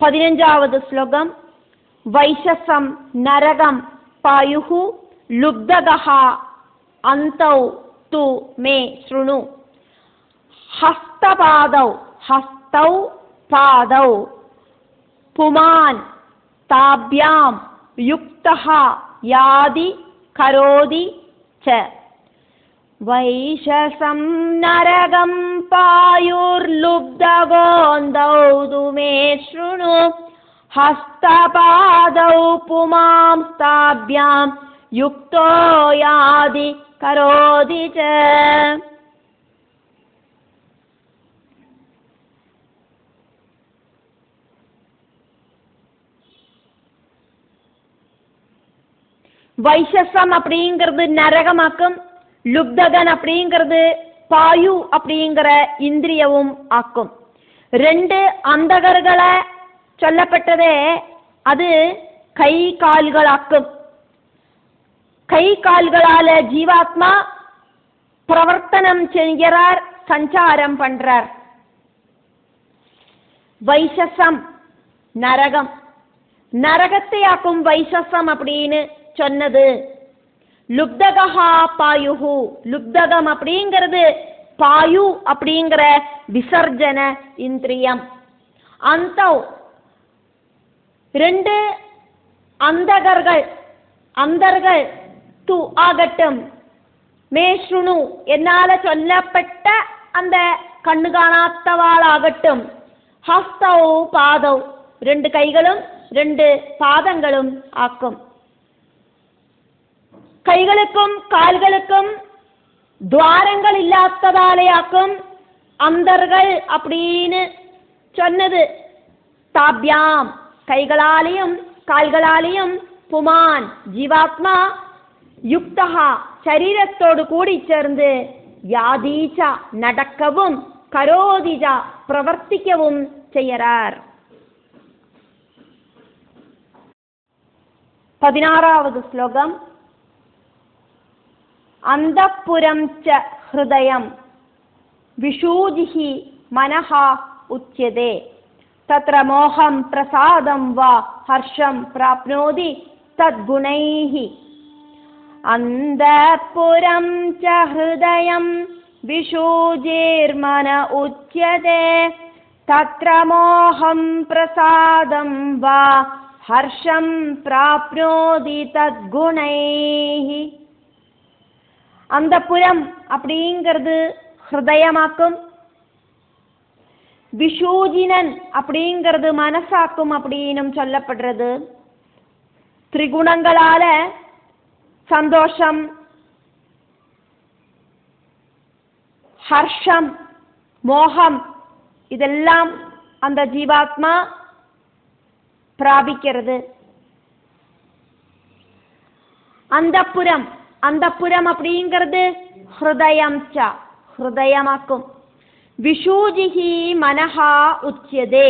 15வது ശ്ലോകം. വൈശസം നരകം പായുഹു ലുബ്ധഗഃ അന്തൗ തു മേ ശൃണു. ഹസ്തപാദൗ ഹസ്തൗ പാദൗ പുമാൻ താഭ്യാം യുക്തഃ യാതി കരോതി ച. വൈശസം നരകം പായുർലുബ്ധഗോന്തൗ തു മേ ശൃണു. ഹസ്തപാദൗ പുമാം താഭ്യാം യുക്തോ യാതി കരോതി ച. வைசசம் அப்படிங்கிறது நரகமாக்கும், லுப்தகன் அப்படிங்கிறது பாயு அப்படிங்கிற இந்திரியவும் ஆக்கும். 2 அந்தகர்களை சொல்லப்பட்டதே அது கை கால்களாக்கும். கை கால்களால ஜீவாத்மா பிரவர்த்தனம் செய்கிறார், சஞ்சாரம் பண்றார். வைசசம் நரகம், நரகத்தை ஆக்கும் வைசசம் அப்படின்னு சொன்னது. லுப்தகஹா பாயுஹு, லுப்தகம் அப்படிங்கிறது பாயு அப்படிங்கிற விசர்ஜன இந்திரியம். அந்தௌ 2 அந்தகர்கள், அந்தர்கள் து ஆகட்டும், மேஷ்ருணு என்னால சொல்லப்பட்ட அந்த கண்ணு காணாத்தவாளாகட்டும், ஹஸ்தௌ பாதௌ 2 கைகளும் 2 பாதங்களும் ஆக்கும். கைகளுக்கும் கால்களுக்கும் துவாரங்கள் இல்லாததாலேயாக்கும் அந்தர்கள் அப்படின்னு சொன்னது. தாப்யாம் கைகளாலேயும் கால்களாலேயும், புமான் ஜீவாத்மா, யுக்தஹா சரீரத்தோடு கூடி சேர்ந்து, யாதீச்சா நடக்கவும், கரோதிஜா பிரவர்த்திக்கவும் செய்யறார். 16வது ஸ்லோகம். அந்தப்புரம் ச ஹ்ருதயம் விஷூஜிஹி மனஹ உச்யதே. தத்ர மோகம் பிரசாதம் வா ஹர்ஷம் பிராப்னோதி தத்குணைஹி. அந்தப்புரம் ச ஹ்ருதயம் விஷூஜிர்மன உச்யதே. தத்ர மோகம் பிரசாதம் வா ஹர்ஷம் பிராப்னோதி தத்குணைஹி. அந்தப்புரம் அப்படிங்கிறது ஹிருதயமாக்கும், விஷூஜினன் அப்படிங்கிறது மனசாக்கும் அப்படின்னு சொல்லப்படுறது. திரிகுணங்களால சந்தோஷம், ஹர்ஷம், மோகம் இதெல்லாம் அந்த ஜீவாத்மா பிராபிக்கிறது. அந்தப்புரம், அந்தப்புரம் அப்படிங்கிறது ஹிருதயம் ச ஹிருதயமாக்கும். விஷூஜிஹி மனஹா உச்யதே,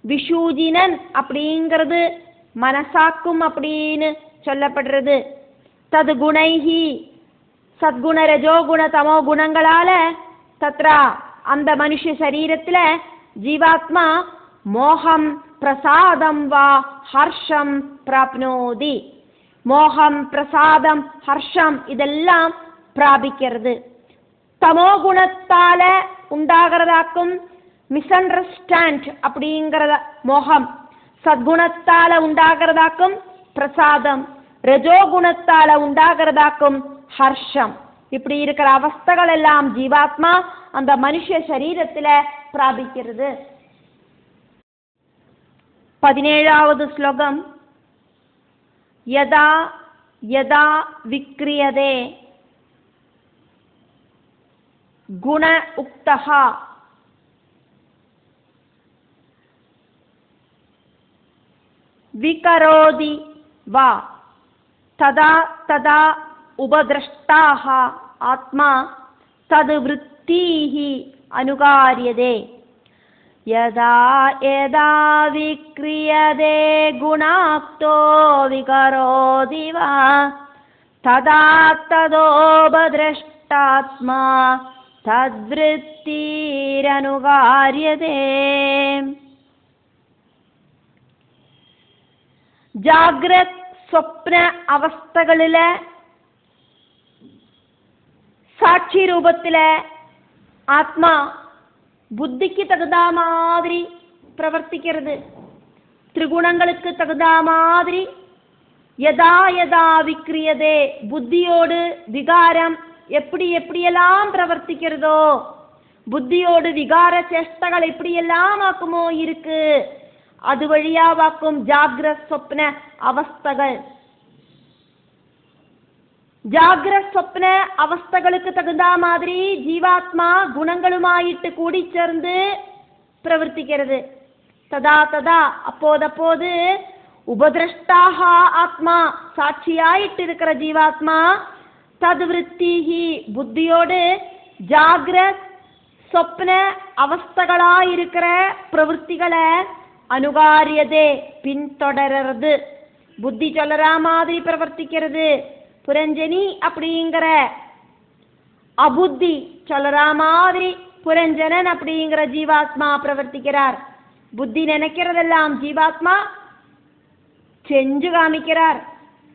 விஷூஜினன் அப்படிங்கிறது மனசாக்கும் அப்படின்னு சொல்லப்படுறது. தது குணைஹி சத்குண ரஜோகுண தமோ குணங்களால, தத்ரா அந்த மனுஷ சரீரத்துல ஜீவாத்மா மோகம் பிரசாதம் வா ஹர்ஷம் பிராப்னோதி, மோகம் பிரசாதம் ஹர்ஷம் இதெல்லாம் பிராபிக்கிறது. தமோ குணத்தால உண்டாகிறதாக்கும் மிஸ் அண்டர்ஸ்டாண்ட் அப்படிங்கிறத மோகம், சத்குணத்தால உண்டாகிறதாக்கும் பிரசாதம், ரஜோகுணத்தால உண்டாகிறதாக்கும் ஹர்ஷம். இப்படி இருக்கிற அவஸ்தைகள் எல்லாம் ஜீவாத்மா அந்த மனுஷ சரீரத்துல பிராபிக்கிறது. 17வது ஸ்லோகம். யதா யதா விக்ரியதே குண உக்தஹ விகரோதி வா ததா ததா உபதிரஷ்டாஹ ஆத்மா தது விருத்தீஹி அனுகாரியதே. யதா யதா விக்ரியதே குணாக்தோ விகரோதி வா ததா ததோபதிரஷ்டாத்மா தத்விருத்தீரனுகாரியதே. ജാഗ്രത് സ്വപ്ന അവസ്ഥകളിലെ സാക്ഷി രൂപത്തിലെ ആത്മാ புத்திக்கு தகுந்த மாதிரி பிரவர்த்திக்கிறது. திரிகுணங்களுக்கு தகுந்த மாதிரி யதா யதா விக்ரியதே, புத்தியோடு விகாரம் எப்படியெல்லாம் பிரவர்த்திக்கிறதோ, புத்தியோடு விகார சேஷ்டகள் எப்படியெல்லாம் ஆக்குமோ இருக்கு, அது வழியாவாக்கும் ஜாகிரத் சொப்ன அவஸ்தகள். ஜாகிரத் சொப்ன அவஸ்தகளுக்கு தகுந்த மாதிரி ஜீவாத்மா குணங்களுமாயிட்டு கூடி சேர்ந்து பிரவர்த்திக்கிறது. ததா ததா அப்போதப்போது உபதிரஷ்டாக ஆத்மா சாட்சியாயிட்டு இருக்கிற ஜீவாத்மா தத்விருத்திஹி புத்தியோடு ஜாகிரத் சொப்ன அவஸ்தகளாயிருக்கிற பிரவൃத்திகளை அனுகாரியதே பின்தொடர்றது. புத்தி சொல்ற மாதிரி பிரவர்த்திக்கிறது. புரஞ்சனி அப்படிங்கிற அபுத்தி சொல்ற மாதிரி புரஞ்சனன் அப்படிங்கிற ஜீவாத்மா பிரவர்த்திக்கிறார். புத்தி நினைக்கிறதெல்லாம் ஜீவாத்மா செஞ்சு காமிக்கிறார்.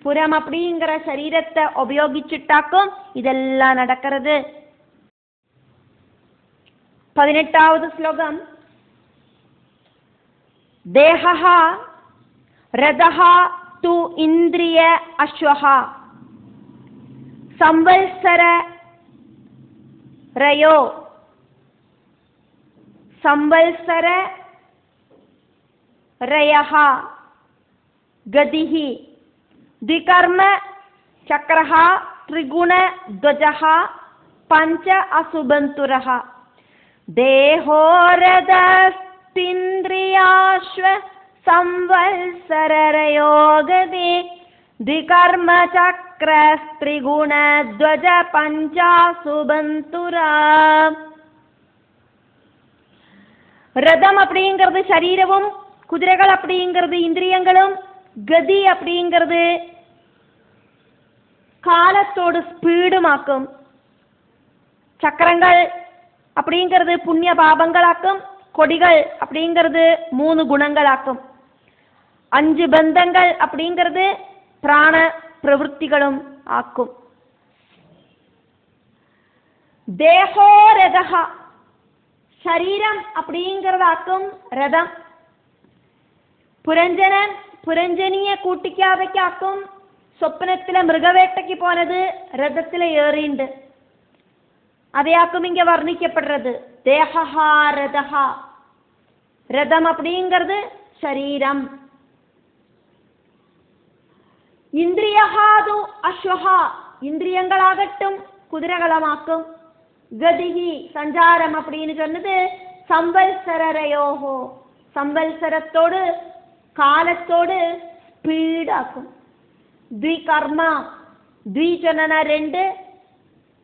புறம் அப்படிங்கிற சரீரத்தை உபயோகிச்சுட்டாக்கும் இதெல்லாம் நடக்கிறது. 18வது ஸ்லோகம். தேஹः ரதः து இந்திரிய அஸ்வः संवत्सर रयो संवत्सर रयः गतिः द्विकर्म चक्रः त्रिगुण ध्वजः पंच असुबन्तुरः देहो रथस्तिन्द्रियाश्व संवत्सर रयो गति द्विकर्म चक्रस्त्रिगुण ध्वज पंचासुबन्तुरा. ரதம் அப்படிங்கிறது சரீரமும், குதிரைகள் அப்படிங்கிறது இந்திரியங்களும், கதி அப்படிங்கிறது காலத்தோடு ஸ்பீடுமாக்கும், சக்கரங்கள் அப்படிங்கிறது புண்ணிய பாபங்களாக்கும், கொடிகள் அப்படிங்கிறது 3 குணங்களாக்கும், 5 பந்தங்கள் அப்படிங்கிறது பிராண பிரவൃத்திகளும் ஆக்கும். தேகோ ரதஹ சரீரம் அப்படிங்கிறதாக்கும் ரதம். புரஞ்சனன் புரஞ்சனிய கூட்டிக்காதைக்காக்கும். சொப்னத்தில மிருகவேட்டைக்கு போனது ரதத்தில ஏறிண்டு, அதையாக்கும் இங்க வர்ணிக்கப்படுறது. தேகஹா ரதஹா, ரதம் அப்படிங்கிறது சரீரம். இந்திரியஹாது அஸ்வஹா இந்திரியங்களாகட்டும் குதிரைகளமாக்கும். கதிஹி சஞ்சாரம் அப்படின்னு சொன்னது சம்பல்சரரையோஹோ சம்பல்சரத்தோடு காலத்தோடு ஸ்பீடாக்கும். த்விகர்மா த்வி சொன்ன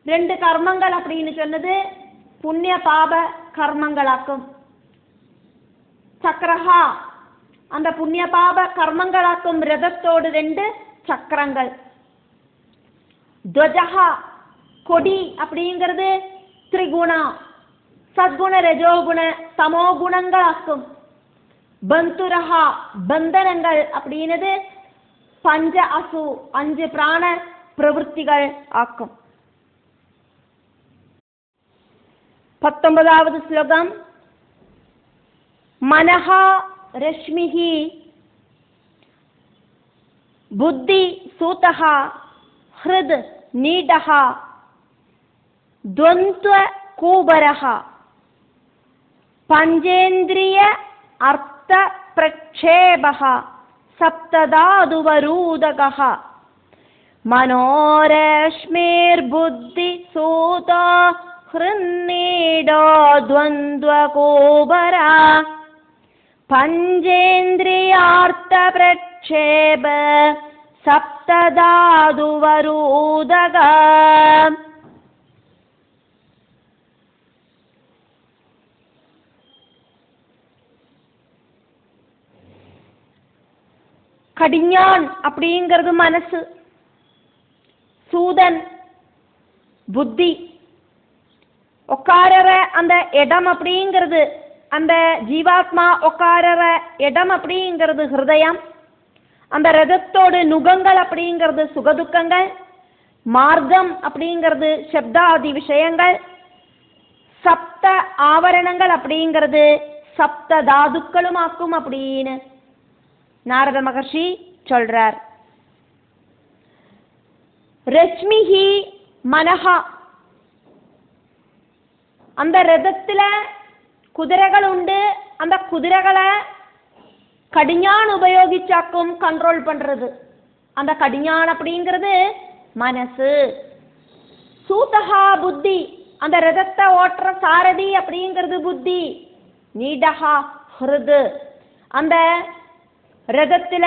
ரெண்டு கர்மங்கள் அப்படின்னு சொன்னது புண்ணிய பாப கர்மங்களாக்கும். சக்கரஹா அந்த புண்ணிய பாப கர்மங்களாக்கும் ரதத்தோடு 2 சக்கரங்கள். துவஜஹா கொடி அப்படிங்கிறது திரிகுணா சத்குண ரஜோகுண தமோ குணங்களாக்கும். பந்துரஹா பந்தனங்கள் அப்படின்னது பஞ்ச அசு 5 பிராண பிரவൃத்திகள் ஆக்கும். 19வது ஸ்லோகம். மனஹா ரஷ்மிஹி புத்தி சூதஹ ஹ்ருத் நீடஹ த்வந்த்வ கூபரஹ பஞ்சேந்திரிய அர்த்த பிரக்ஷேபஹ சப்ததாதுவரூதகஹ மனோரஷ்மிர்புத்தி சூதோ ஹ்ருன்னீடோ த்வந்த்வ கூபர பஞ்சேந்திரியார்த்த பிரக்ஷேப சப்ததாதுவரூதக. கடிஞான் அப்படிங்கிறது மனசு, சூதன் புத்தி, உட்காரற அந்த இடம் அப்படிங்கிறது அந்த ஜீவாத்மா உட்காரற இடம் அப்படிங்கிறது ஹிருதயம், அந்த ரதத்தோட நுகங்கள் அப்படிங்கிறது சுகதுக்கங்கள், மார்க்கம் அப்படிங்கிறது சப்தாதி விஷயங்கள், சப்த ஆவரணங்கள் அப்படிங்கிறது சப்த தாதுக்களுமாக்கும் அப்படின்னு நாரத மகர்ஷி சொல்றார். ரஷ்மிஹி மனஹா, அந்த ரதத்துல குதிரைகள் உண்டு, அந்த குதிரைகளை கடிஞான் உபயோகிச்சாக்கும் கண்ட்ரோல் பண்றது. அந்த கடிஞான் அப்படிங்கிறது மனசு. சூதஹா புத்தி, அந்த ரதத்தை ஓட்டுற சாரதி அப்படிங்கிறது புத்தி. நீடஹா ஹிருது, அந்த ரதத்துல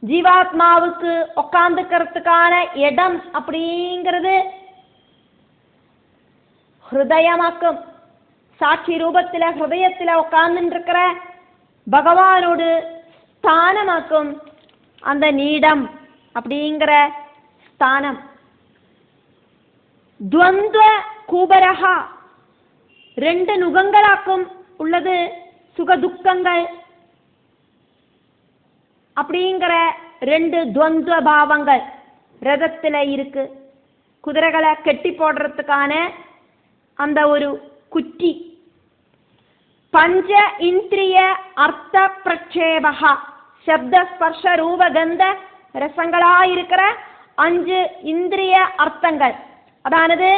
ஜீவாத்மாவுக்கு உட்காந்துக்கிறதுக்கான இடம் அப்படிங்கிறது ஹிருதயமாக்கும். சாட்சி ரூபத்துல ஹிருதயத்துல உட்கார்ந்து இருக்கிற பகவானோடு ஸ்தானமாக்கும் அந்த நீடம் அப்படிங்கிற ஸ்தானம். துவந்த்வ கூபரஹா, ரெண்டு நுகங்களாக்கும் உள்ளது சுகதுக்கங்கள் அப்படிங்கிற ரெண்டு துவந்த்வ பாவங்கள் ரதத்துல இருக்கு. குதிரைகளை கெட்டி போடுறதுக்கான அந்த ஒரு குட்டி. பஞ்ச இந்திரிய அர்த்த பிரக்ஷேபா, சப்த ஸ்பர்ஷ ரூப கந்த ரசங்களாயிருக்கிற 5 இந்திரிய அர்த்தங்கள், அதானது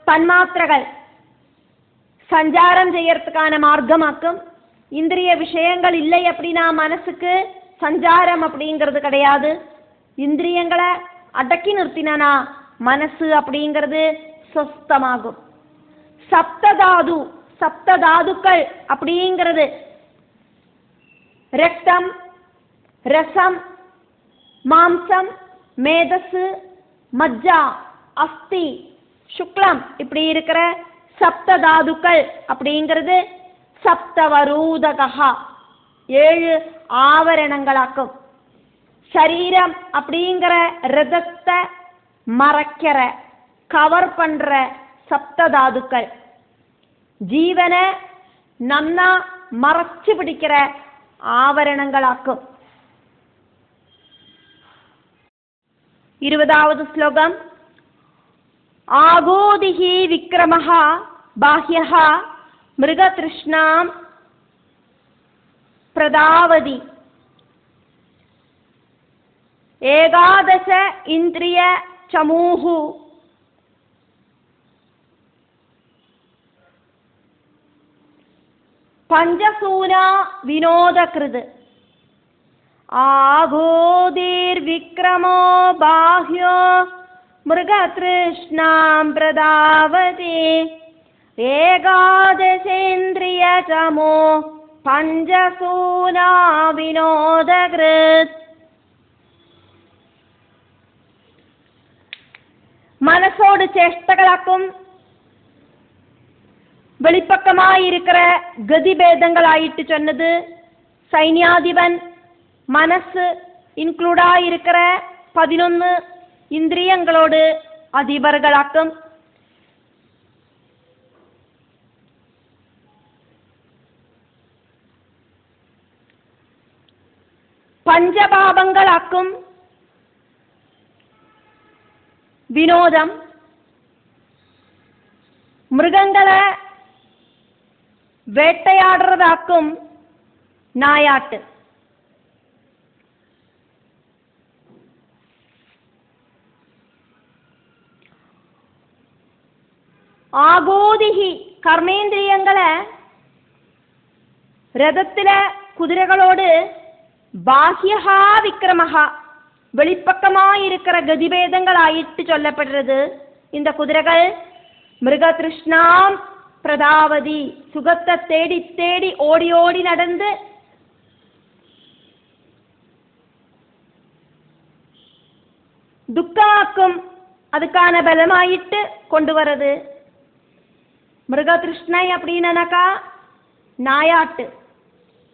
தன்மாத்திரைகள் சஞ்சாரம் செய்யறதுக்கான மார்க்கமாக்கும். இந்திரிய விஷயங்கள் இல்லை அப்படின்னா மனசுக்கு சஞ்சாரம் அப்படிங்கிறது கிடையாது. இந்திரியங்களை அடக்கி நிறுத்தினா மனசு அப்படிங்கிறது சொஸ்தமாகும். சப்ததாது, சப்ததாதுக்கள் அப்படிங்கிறது ரத்தம், ரசம், மாம்சம், மேதசு, மஜ்ஜா, அஸ்தி, சுக்லம், இப்படி இருக்கிற சப்ததாதுக்கள் அப்படிங்கிறது சப்தவரூதகா, 7 ஆவரணங்களாக்கும். சரீரம் அப்படிங்கிற ரதத்தை மறைக்கிற கவர் பண்ற சப்ததாதுக்கள், ஜீவனை நன்னா மறைச்சு பிடிக்கிற ஆவரணங்களாக்கும். 20வது ஸ்லோகம். ஆகோதிஹி விக்ரமஹா பாஹ்யஹா மிருகத்ருஷ்ணாம் பிரதாவதி ஏகாதச இந்திரிய சமூஹு பஞ்சசூனா வினோதகிருத். ஆகோதிர்விக்ரமோ பாஹ்யோ மிருகத்ருஷ்ணாம் பிரதாவதி ஏகாதசேந்திரிய சமோ பஞ்சசூனா வினோதகிருத். மனசோடு சேஷ்டகளாக்கும் வெளிப்பக்கமாயிருக்கிற கதிபேதங்களாயிட்டு சொன்னது. சைன்யாதிபன் மனசு இன்க்ளூடாயிருக்கிற 11 இந்திரியங்களோடு அதிபர்களாக்கும். பஞ்சபாபங்களாக்கும் வினோதம். மிருகங்களை வேட்டையாடுறதாக்கும் நாயாட்டு. ஆகோதிஹி கர்மேந்திரியங்களை ரதத்தில குதிரைகளோடு பாஹ்யஹா விக்ரமஹா வெளிப்பக்கமாயிருக்கிற கதிபேதங்கள் ஆயிட்டு சொல்லப்படுறது. இந்த குதிரைகள் மிருகத்ருஷ்ணாம் பிரதாவதி சுகத்தை தேடி தேடி ஓடி ஓடி நடந்து துக்காக்கும் அதுக்கான பலமாயிட்டு கொண்டு வர்றது. மிருகத்ருஷ்ணை அப்படின்னாக்கா நாயாட்டு.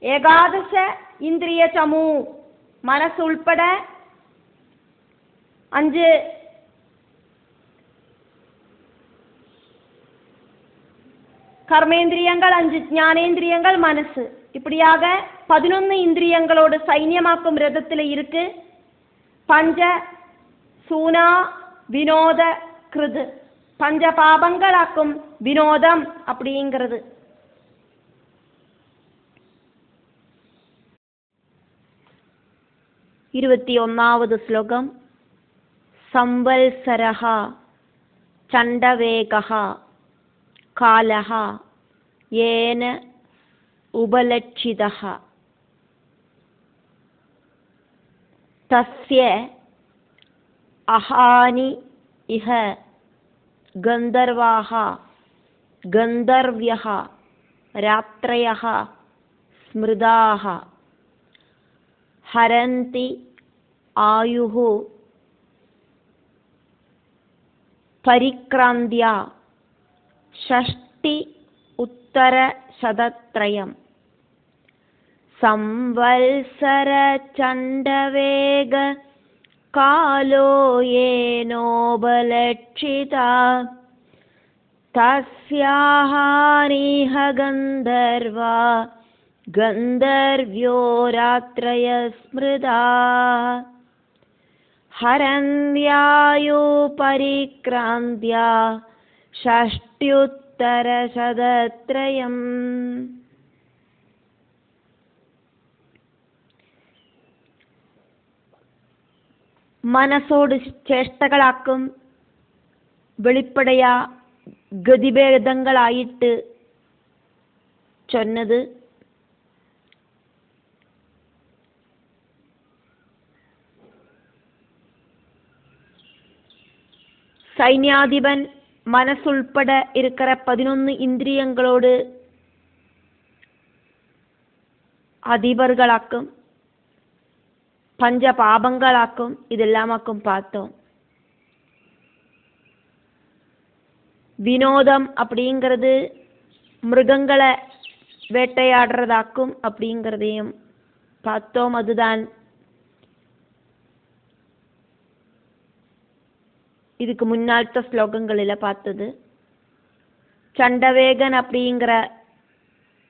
ஏகாதச இந்திரிய சமூ மனசு உள்பட 5 கர்மேந்திரியங்கள் 5, ஞானேந்திரியங்கள் மனசு. இப்படியாக 11 இந்திரியங்களோடு சைன்யமாக்கும் ரதத்தில் இருக்கு பஞ்ச சூனா வினோத கிருது. பஞ்ச பாபங்களாக்கும் வினோதம் அப்படிங்கிறது. இருபத்தி ஸ்லோகம். சம்வல்சரஹ சண்டவேகஹ காலஹ ஏன உபலட்சிதஹ தஸ்ய அஹானி இஹ கந்தர்வாஹ கந்தர்வ்யஹ ராத்ரயஹ ஸ்மிருதாஹ ஹரந்தி ஆயுஹு பரிக்ராந்தியா ஷஷ்டி உத்தர சதத்ரயம். சம்வல்சர சண்டவேக காலோ ஏனோபலட்சிதா தஸ்யாஹானிஹ கந்தர்வா கந்தர்வ்யோ ராத்ரய ஸ்மிருதா ஹரந்த்யாயு பரிக்ராந்தியா ஷஷ்ட்யுத்தர சதத்ரயம். മനസ്സോട് ചേഷ്ടകളാക്കും വെളിപ്പടയാ ഗതിഭേദങ്ങളായിട്ട് ചൊന്നത് சைன்யாதிபன் மனசுள்பட இருக்கிற 11 இந்திரியங்களோடு அதிபர்களாக்கும் பஞ்ச பாபங்களாக்கும் இதெல்லாமாக்கும் பார்த்தோம். வினோதம் அப்படிங்கிறது மிருகங்களை வேட்டையாடுறதாக்கும் அப்படிங்கிறதையும் பார்த்தோம். அதுதான் இதுக்கு முன்னாள்த்த ஸ்லோகங்களில் பார்த்தது. சண்டவேகன் அப்படிங்கிற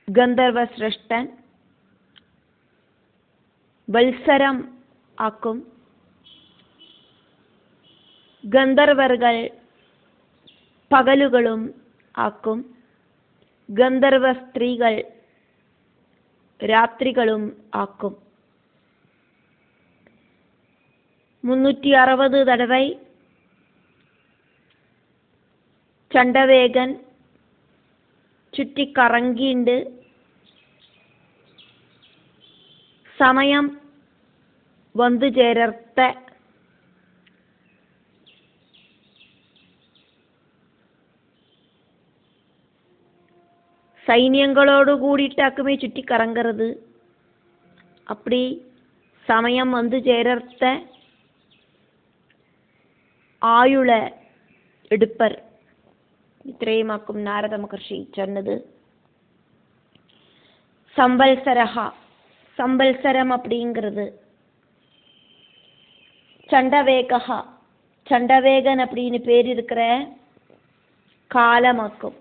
கந்தர்வ சிரஷ்டன் வல்சரம் ஆக்கும். கந்தர்வர்கள் பகலுகளும் ஆக்கும். கந்தர்வ ஸ்திரீகள் ராத்திரிகளும் ஆக்கும். 360 தடவை சண்டவேகன் சுற்றி கറങ്ങിണ്ട് സമയം വന്നു ചേർത്ത സൈന്യങ്ങളോട് കൂടിയിട്ടാക്കുമേ ചുറ്റി കറങ്ങறது. அப்படி സമയം വന്നു ചേർത്ത ആയുള എടുപ്പർ. ഇത്രയുമാക്കും നാരദ മഹർഷി சொன்னது. சம்பல்சரஹ சம்பல்சரம் அப்படிங்கிறது. சண்டவேகா சண்டவேகன் அப்படின்னு பேர் இருக்கிற காலமாக்கும்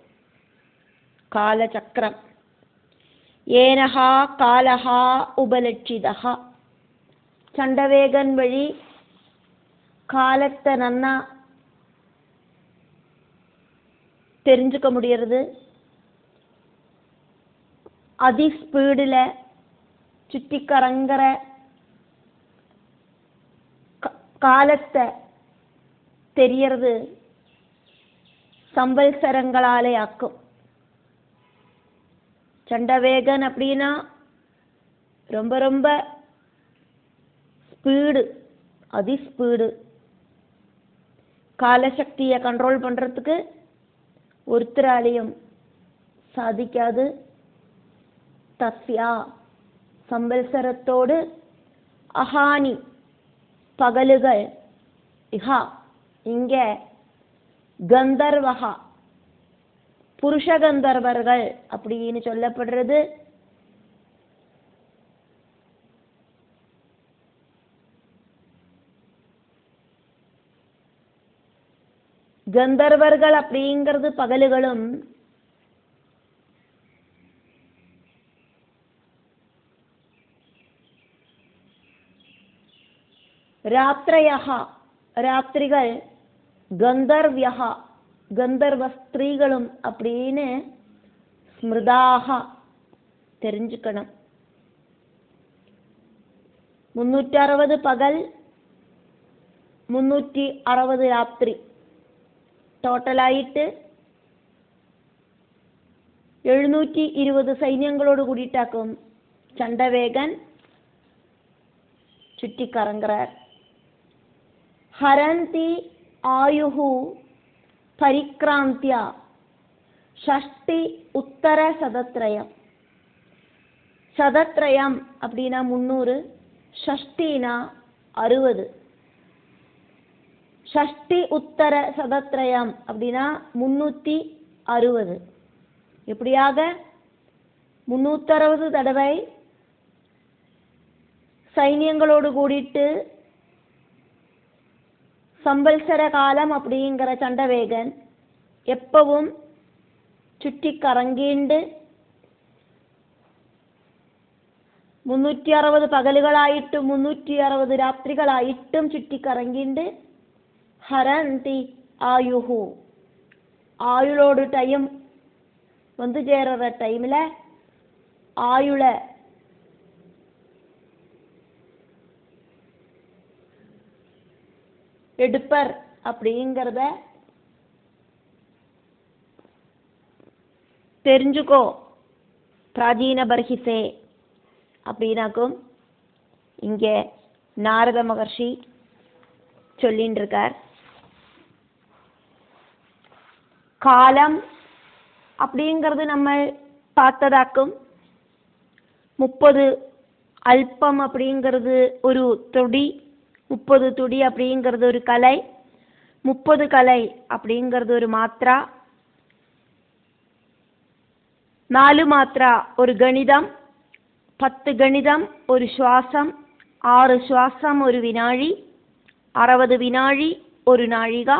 காலச்சக்கரம். ஏனஹா காலஹா உபலட்சிதஹா. சண்டவேகன் வழி காலத்தை நன்னா தெரிஞ்சுக்க முடியறது. அதி ஸ்பீடில் சுற்றி கறங்குற காலத்தை தெரியறது சம்பல்சரங்களாலே ஆக்கும். சண்டவேகன் அப்படின்னா ரொம்ப ரொம்ப ஸ்பீடு, அதி ஸ்பீடு. காலசக்தியை கண்ட்ரோல் பண்ணுறதுக்கு ஒருத்தராலையும் சாதிக்காது. தஸ்யா சம்பல்சரத்தோடு அஹானி பகலுகள் இஹா இங்கே கந்தர்வஹா புருஷ கந்தர்வர்கள் அப்படின்னு சொல்லப்படுறது. கந்தர்வர்கள் அப்படிங்கிறது பகலுகளும் രാത്രയഃ രാത്രികൾ, ഗന്ധർവ്യഃ கந்தர்வ ஸ்திரீகளும் அப்படின்னு ஸ்மிருதாக தெரிஞ்சுக்கணும். 360 பகல், 360 രാത്രി, ടോട്ടലായിട്ട് 720 സൈന്യങ്ങളോട് കൂടിയിട്ടാക്കും ചണ്ഡവേഗൻ ചുറ്റിക്കറങ്ങുறார். ഹരന്തി ആയുഹു പരിക്രാന്ത്യ ஷஷ்டி உத்தர சதத்ரயம். சதத்ரயம் அப்படின்னா 300, ஷஷ்டினா 60. ஷஷ்டி உத்தர சதத்ரயம் அப்படின்னா 360. எப்படியாக 360 தடவை சைன்யங்களோடு கூடிட்டு சம்பல்சர காலம் அப்படிங்கிற சண்டவேகன் எப்பவும் ചുറ്റി കറങ്ങിണ്ട് 360 പകലുകളായിട്ടും 360 രാത്രികളായിട്ടും ചുറ്റിക്കറങ്ങിണ്ട് ഹരന്തി ആയുഹു ആയുളോട് ടൈം வந்து ചേരുற ടൈമിൽ ആയുള எடுப்பர் அப்படிங்கிறத தெரிஞ்சுக்கோ. பிராச்சீன பர்ஹிசே அப்படின்னாக்கும் இங்கே நாரத மகர்ஷி சொல்லின்னு இருக்கார். காலம் அப்படிங்கிறது நம்ம பார்த்ததாக்கும் 30 அல்பம் அப்படிங்கிறது ஒரு துடி, 30 துடி அப்படிங்கிறது ஒரு கலை, 30 கலை அப்படிங்கிறது ஒரு மாத்ரா, 4 மாத்ரா ஒரு கணிதம், 10 கணிதம் ஒரு சுவாசம், 6 சுவாசம் ஒரு வினாழி, 60 வினாழி ஒரு நாழிகா,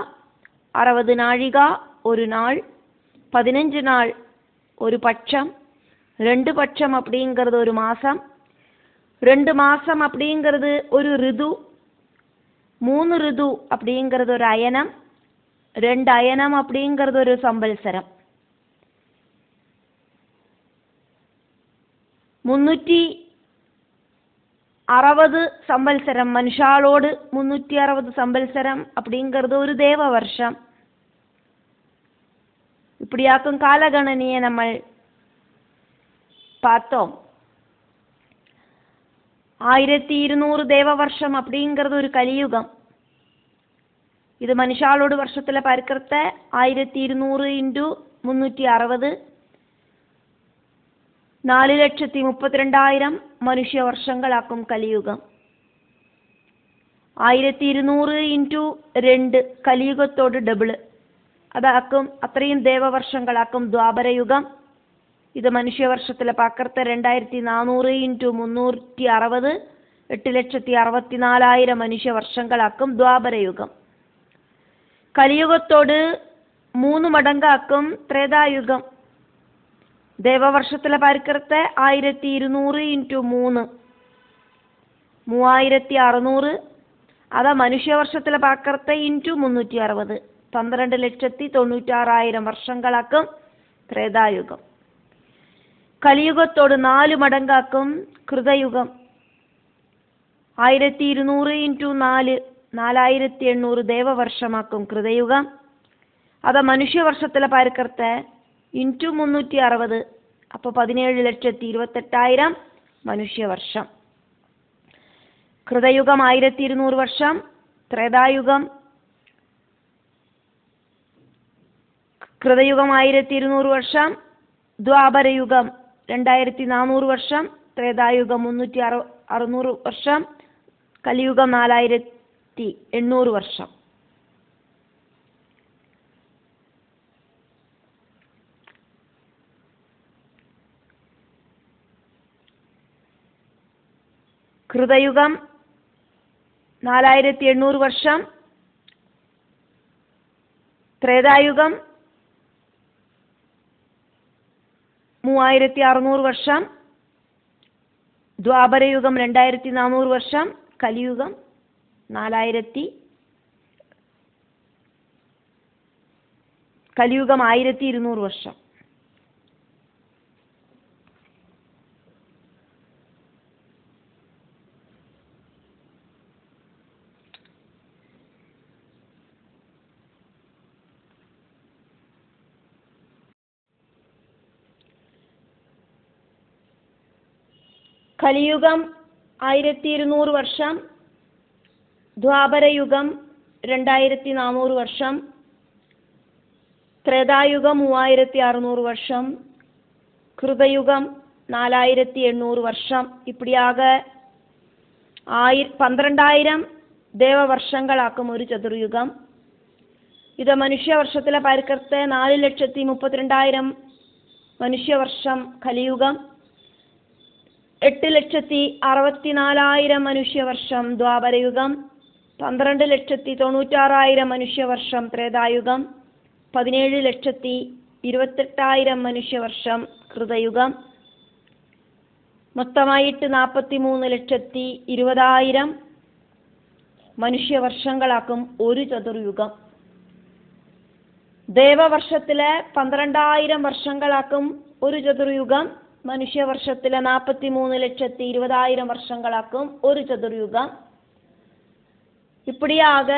60 நாழிகா ஒரு நாள், 15 நாள் ஒரு பட்சம், 2 பட்சம் அப்படிங்கிறது ஒரு மாசம், 2 மாசம் அப்படிங்கிறது ஒரு ரிது, 3 ரிது அப்படிங்கிறது ஒரு அயனம், 2 அயனம் அப்படிங்கிறது ஒரு சம்பல்சரம். 360 சம்பல்சரம் மனுஷாளோடு 360 சம்பல்சரம் அப்படிங்கிறது ஒரு தேவ வருஷம். இப்படியாக்கும் காலகணனையை நம்ம பார்த்தோம். 1200 தேவ வருஷம் அப்படிங்கிறது ஒரு கலியுகம். இது மனுஷாளோடு வருஷத்துல பார்க்கறத 1200 × 360 4,32,000 മനുഷ്യ വർഷങ്ങളാക്കും കലിയുഗം. 1200 × 2 കലിയുഗത്തോട് ഡബിള്, അതാക്കും അത്രയും ദേവവർഷങ്ങളാക്കും ദ്വാപരയുഗം. ഇത് മനുഷ്യവർഷത്തിലെ പാക്കർത്ത 2400 × 360 8,64,000 മനുഷ്യ വർഷങ്ങളാക്കും ദ്വാപരയുഗം. കലിയുഗത്തോട് 3 മടങ്ങാക്കും ത്രേതായുഗം. ദേവവർഷത്തിലെ പാർക്കർത്ത 1200 × 3 3600, അതാ മനുഷ്യവർഷത്തിലെ പാക്കർത്ത × 360 12,96,000 വർഷങ്ങളാക്കും ത്രേതായുഗം. കലിയുഗത്തോട് 4 മടങ്ങാക്കും കൃതയുഗം. 1200 × 4 4800 ദേവവർഷമാക്കും കൃതയുഗം. അത് മനുഷ്യവർഷത്തിലെ പാർക്കർത്ത × 360, അപ്പോൾ 17,28,000 മനുഷ്യവർഷം. കൃതയുഗം 1200 വർഷം, ത്രേതായുഗം കൃതയുഗം 1200 വർഷം, ദ്വാപരയുഗം 2400 വർഷം, ത്രേതായുഗം 3600 വർഷം, കലിയുഗം 4800 വർഷം. കൃതയുഗം 4800 വർഷം, ത്രേതായുഗം 3600 വർഷം, ദ്വാപരയുഗം 2400 വർഷം, കലിയുഗം കലിയുഗം 1200 വർഷം. കലിയുഗം 1200 വർഷം, ദ്വാപരയുഗം 2400 വർഷം, ത്രേതായുഗം 3600 வருஷம், கிருதயுகம் 4800 வருஷம். இப்படியாக 12,000 தேவ வருஷங்களாக்கும் ஒரு சதுர்யுகம். ഇത് മനുഷ്യവർഷത്തിലെ പരിക്കർത്ത് 4,32,000 മനുഷ്യവർഷം കലിയുഗം, 8,64,000 മനുഷ്യവർഷം ദ്വാപരയുഗം, 12,96,000 മനുഷ്യവർഷം ത്രേതായുഗം, 17,28,000 മനുഷ്യവർഷം കൃതയുഗം. മൊത്തമായിട്ട് 43,20,000 മനുഷ്യവർഷങ്ങളാക്കും ഒരു ചതുർയുഗം. ദേവവർഷത്തിലെ 12,000 വർഷങ്ങളാക്കും ഒരു ചതുർയുഗം. മനുഷ്യവർഷത്തിലെ 43,20,000 വർഷങ്ങളാക്കും ഒരു ചതുർയുഗം. இப்படியாக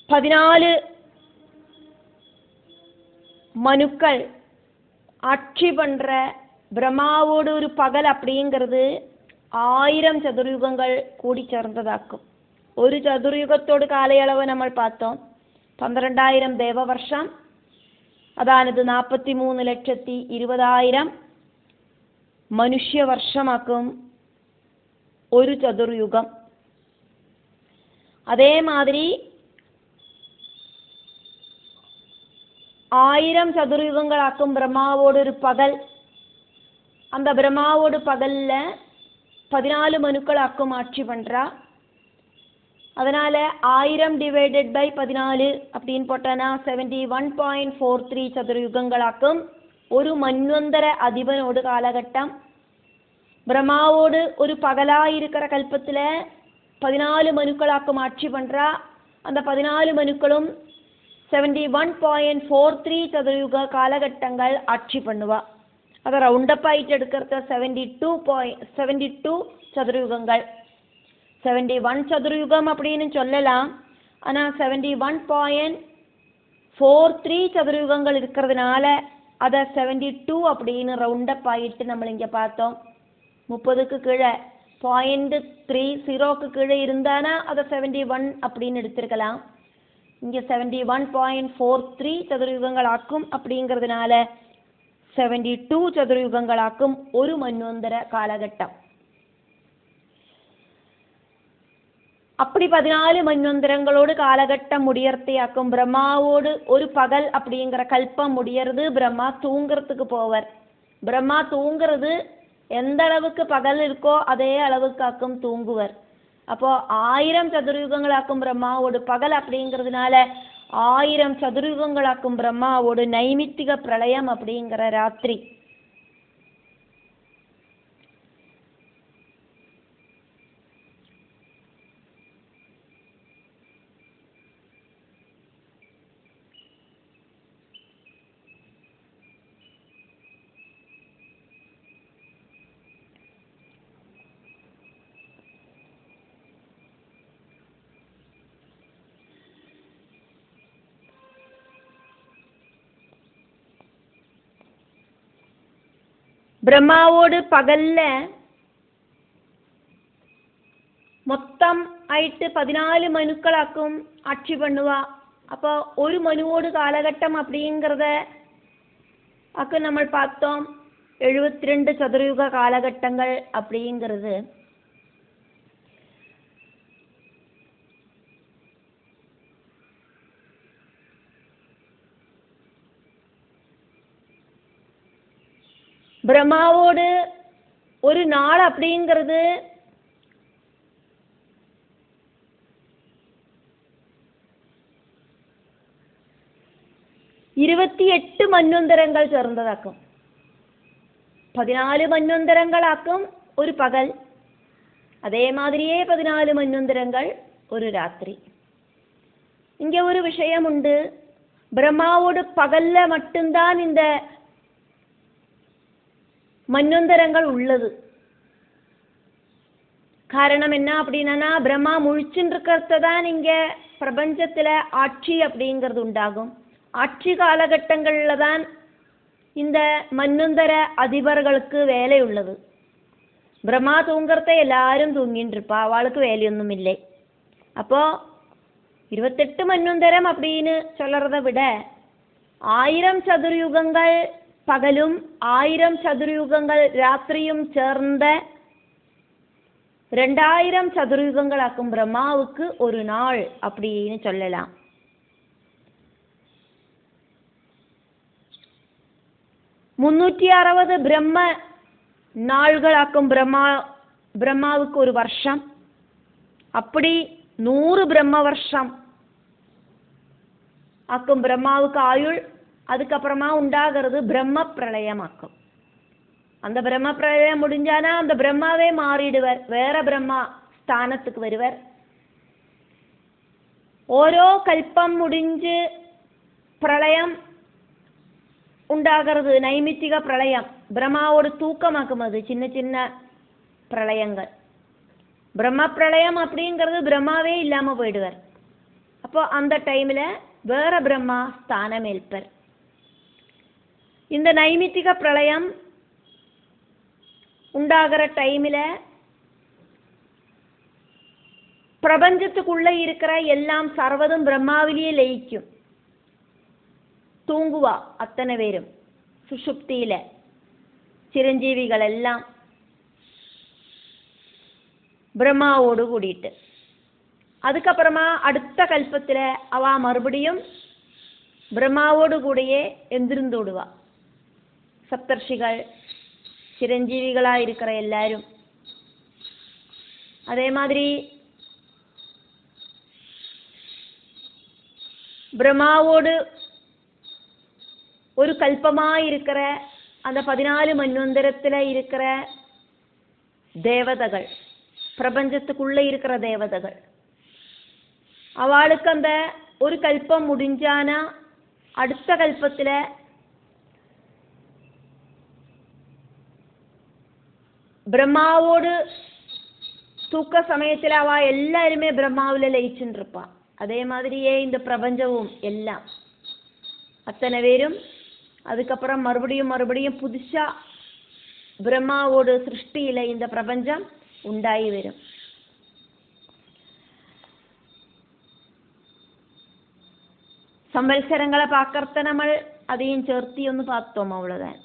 14 மனுக்கள் ஆட்சி பண்ற பிரம்மாவோடு ஒரு பகல் அப்படிங்கிறது 1000 சதுர்யுகங்கள் கூடி சேர்ந்ததாக்கும். ഒരു ചതുർയുഗത്തോട് കാലയളവ് നമ്മൾ பார்த்தோம். 12,000 ദേവവർഷം, അതാണിത് 43,20,000 മനുഷ്യവർഷമാക്കും ഒരു ചതുർയുഗം. അതേമാതിരി 1000 சதுர்யுகங்களாக்கும் பிரம்மாவோடு ஒரு பகல். அந்த பிரம்மாவோடு பகல்ல 14 மனுக்களாக்கும் ஆட்சி பண்றா. அதனால 1000 டிவைடட் பை 14 அப்படின்னு போட்டானா 71.43 சதுர்யுகங்களாக்கும் ஒரு மன்வந்தர அதிபனோடு காலகட்டம். பிரம்மாவோடு ஒரு பகலாயிருக்கிற கல்பத்துல 14 மனுக்களாக்கும் ஆட்சி பண்றா. அந்த 14 மனுக்களும் 71.43 சதுர்யுக காலகட்டங்கள் ஆட்சி பண்ணுவா. அதை ரவுண்டப் ஆயிட்டு எடுக்கிறத 72 சதுர்யுகங்கள். 71 சதுர்யுகம் அப்படின்னு சொல்லலாம். ஆனால் 71.43 சதுர்யுகங்கள் இருக்கிறதுனால அதை 72 அப்படின்னு ரவுண்டப் ஆயிட்டு நம்ம இங்கே பார்த்தோம். 30க்கு கீழே 0.30க்கு கீழே இருந்தானா அதை 71 அப்படின்னு எடுத்திருக்கலாம். இங்கே 71.43 சதுர்யுகங்களாக்கும் அப்படிங்கிறதுனால 72 சதுர்யுகங்களாக்கும் ஒரு மன்வந்தர காலகட்டம். அப்படி 14 மன்வந்தரங்களோடு காலகட்டம் முடியறதையாக்கும். பிரம்மாவோடு ஒரு பகல் அப்படிங்கிற கல்பம் முடியறது. பிரம்மா தூங்குறதுக்கு போவர். பிரம்மா தூங்குறது எந்த அளவுக்கு பகல் இருக்கோ அதே அளவுக்காக்கும் தூங்குவர். அப்போ 1000 சதுர்யுகங்களாக்கும் பிரம்மாவோடு பகல் அப்படிங்கிறதுனால 1000 சதுர்யுகங்களாக்கும் பிரம்மாவோடு நைமித்திக பிரளயம் அப்படிங்கிற ராத்திரி. பிரம்மாவோடு பகல்ல மொத்தம் ஆயிட்டு 14 மனுக்களாக்கும் ஆட்சி பண்ணுவா. அப்போ ஒரு மனுவோடு காலகட்டம் அப்படிங்கிறத நம்ம பார்த்தோம். 72 சதுர்யுக காலகட்டங்கள் அப்படிங்கிறது. பிரம்மாவோடு ஒரு நாள் அப்படிங்கிறது 28 மன்வந்தரங்கள் ചേർന്നതാക്കും. 14 മന്വന്തരങ്ങളാക്കും ഒരു പകൽ. அதே மாதிரியே 14 மன்வந்தரங்கள் ஒரு ராத்திரி. இங்க ஒரு விஷயம் உண்டு. பிரம்மாவோடு பகல்ல மட்டும்தான் இந்த மன்வந்தரங்கள் உள்ளது. காரணம் என்ன அப்படின்னா, பிரம்மா முழிச்சுட்டு இருக்கிறத தான் இங்க பிரபஞ்சத்துல ஆட்சி அப்படிங்கிறது உண்டாகும். ஆட்சி காலகட்டங்கள்ல தான் இந்த மன்வந்தர அதிபர்களுக்கு வேலை உள்ளது. பிரம்மா தூங்குறத எல்லாரும் தூங்கிட்டு இருப்பா, அவளுக்கு வேலையொன்னும் இல்லை. அப்போ 28 மன்வந்தரம் அப்படின்னு சொல்றத விட 1000 சதுர்யுகங்கள் பகலும் 1000 சதுர்யுகங்கள் ராத்திரியும் சேர்ந்த 2000 சதுர்யுகங்களாக்கும் பிரம்மாவுக்கு ஒரு நாள் அப்படின்னு சொல்லலாம். முன்னூற்றி 60 பிரம்ம நாள்களாக்கும் பிரம்மாவுக்கு ஒரு வருஷம். அப்படி 100 பிரம்ம வருஷம் ஆக்கும் பிரம்மாவுக்கு ஆயுள். அதுக்கப்புறமா உண்டாகிறது பிரம்ம பிரளயமாக்கும். அந்த பிரம்ம பிரளயம் முடிஞ்சானா அந்த பிரம்மாவே மாறிடுவர், வேற பிரம்மா ஸ்தானத்துக்கு வருவர். ஓரோ கல்பம் முடிஞ்சு பிரளயம் உண்டாகிறது, நைமித்திக பிரளயம். பிரம்மாவோட தூக்கமாக்கும் அது சின்ன சின்ன பிரளயங்கள். பிரம்ம பிரளயம் அப்படிங்கிறது பிரம்மாவே இல்லாம போயிடுவார். அப்போ அந்த டைம்ல வேற பிரம்மா ஸ்தானம் ஏற்பர். இந்த நைமித்திக பிரளயம் உண்டாகிற டைம்ல பிரபஞ்சத்துக்குள்ள இருக்கிற எல்லாம் சர்வதும் பிரம்மாவிலேயே லயிக்கும். தூங்குவா அத்தனை பேரும் சுஷுப்தியில, சிரஞ்சீவிகள் எல்லாம் பிரம்மாவோடு கூடிட்டு. அதுக்கப்புறமா அடுத்த கல்பத்துல அவ மறுபடியும் பிரம்மாவோடு கூடயே எந்திருந்தோடுவா. சப்தர்ஷிகள், சிரஞ்சீவிகளா இருக்கிற எல்லாரும். அதே மாதிரி பிரம்மாவோடு ஒரு கல்பமா இருக்கிற அந்த 14 மன்வந்தரத்துல இருக்கிற தேவதைகள், பிரபஞ்சத்துக்குள்ள இருக்கிற தேவதைகள், அவளுக்கு அந்த ஒரு கல்பம் முடிஞ்சானா அடுத்த கல்பத்துல பிரம்மாவோடு தூக்க சமயத்துல அவ எல்லாருமே பிரம்மாவில லயிச்சுட்டு இருப்பா. அதே மாதிரியே இந்த பிரபஞ்சமும் எல்லாம் அத்தனை பேரும் அதுக்கப்புறம் மறுபடியும் புதுசா பிரம்மாவோட சிருஷ்டியில இந்த பிரபஞ்சம் உண்டாகி வரும். സംവത്സരങ്ങളെ പാക്കർത്ത നമ്മൾ അதையும் ചേർത്തി ഒന്ന് பார்த்தோம், அவ்வளவுதான்.